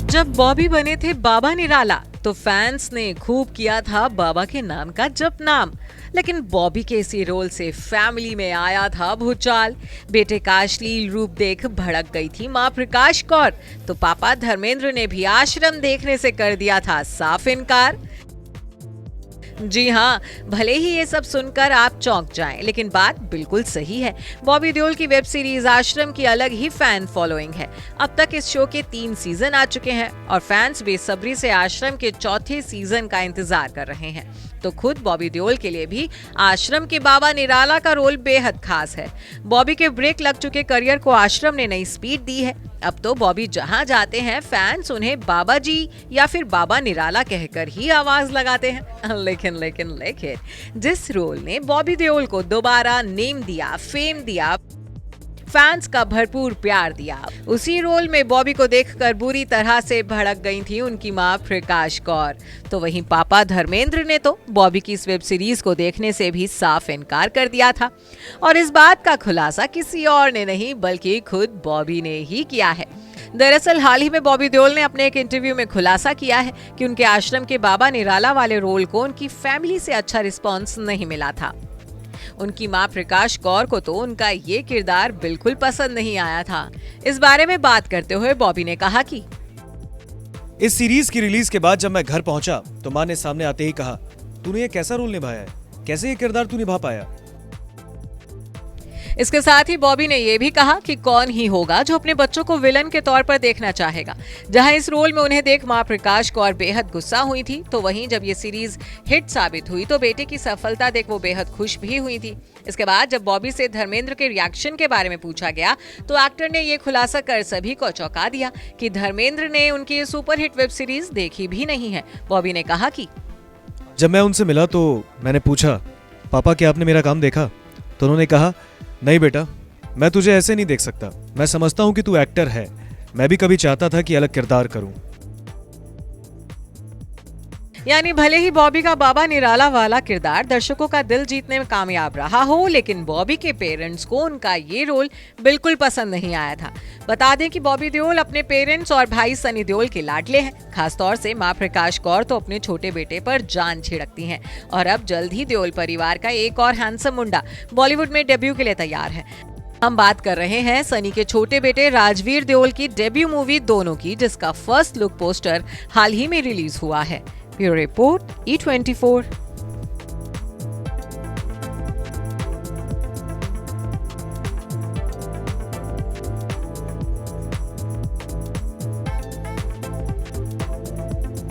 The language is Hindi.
जब बॉबी बने थे बाबा निराला तो फैंस ने खूब किया था बाबा के नाम का जप नाम। लेकिन बॉबी के इसी रोल से फैमिली में आया था भूचाल। बेटे का अश्लील रूप देख भड़क गई थी मां प्रकाश कौर, तो पापा धर्मेंद्र ने भी आश्रम देखने से कर दिया था साफ इनकार। जी हाँ, भले ही ये सब सुनकर आप चौंक जाएं, लेकिन बात बिल्कुल सही है। बॉबी देओल की वेब सीरीज आश्रम की अलग ही फैन फॉलोइंग है। अब तक इस शो के 3 सीजन आ चुके हैं और फैंस बेसब्री से आश्रम के चौथे सीजन का इंतजार कर रहे हैं। तो खुद बॉबी देओल के लिए भी आश्रम के बाबा निराला का रोल बेहद खास है। बॉबी के ब्रेक लग चुके करियर को आश्रम ने नई स्पीड दी है। अब तो बॉबी जहां जाते हैं फैंस उन्हें बाबा जी या फिर बाबा निराला कहकर ही आवाज लगाते हैं। लेकिन जिस रोल ने बॉबी देओल को दोबारा नेम दिया, फेम दिया, फैंस का भरपूर प्यार दिया, उसी रोल में बॉबी को देखकर बुरी तरह से भड़क गई थी उनकी मां प्रकाश कौर। तो वहीं पापा धर्मेंद्र ने तो बॉबी की इस वेब सीरीज को देखने से भी साफ इनकार कर दिया था। और इस बात का खुलासा किसी और ने नहीं बल्कि खुद बॉबी ने ही किया है। दरअसल हाल ही में बॉबी देओल ने अपने एक इंटरव्यू में खुलासा किया है कि उनके आश्रम के बाबा निराला वाले रोल को उनकी फैमिली से अच्छा रिस्पॉन्स नहीं मिला था। उनकी मां प्रकाश कौर को तो उनका ये किरदार बिल्कुल पसंद नहीं आया था। इस बारे में बात करते हुए बॉबी ने कहा कि इस सीरीज की रिलीज के बाद जब मैं घर पहुंचा तो मां ने सामने आते ही कहा, तूने ये कैसा रोल निभाया है, कैसे ये किरदार तू निभा पाया। इसके साथ ही बॉबी ने यह भी कहा कि कौन ही होगा जो अपने बच्चों को विलन के तौर पर देखना चाहेगा। जहां इस रोल में उन्हें देख मां प्रकाश कौर बेहद गुस्सा हुई थी, तो वहीं जब ये सीरीज हिट साबित हुई तो बेटे की सफलता देख वो बेहद खुश भी हुई थी। इसके बाद जब बॉबी से धर्मेंद्र के रिएक्शन के बारे में पूछा गया तो एक्टर ने ये खुलासा कर सभी को चौंका दिया कि धर्मेंद्र ने उनकी सुपरहिट वेब सीरीज देखी भी नहीं है। बॉबी ने कहा कि जब मैं उनसे मिला तो मैंने पूछा, पापा क्या आपने मेरा काम देखा? तो उन्होंने कहा, नहीं बेटा, मैं तुझे ऐसे नहीं देख सकता। मैं समझता हूं कि तू एक्टर है। मैं भी कभी चाहता था कि अलग किरदार करूं। यानी भले ही बॉबी का बाबा निराला वाला किरदार दर्शकों का दिल जीतने में कामयाब रहा हो, लेकिन बॉबी के पेरेंट्स को उनका ये रोल बिल्कुल पसंद नहीं आया था। बता दें कि बॉबी देओल अपने पेरेंट्स और भाई सनी देओल के लाडले हैं। खासतौर से मां प्रकाश कौर तो अपने छोटे बेटे पर जान छिड़कती हैं और अब जल्द ही देओल परिवार का एक और हैंडसम मुंडा बॉलीवुड में डेब्यू के लिए तैयार है। हम बात कर रहे हैं सनी के छोटे बेटे राजवीर देओल की डेब्यू मूवी दोनों की, जिसका फर्स्ट लुक पोस्टर हाल ही में रिलीज हुआ है। Bureau report E24।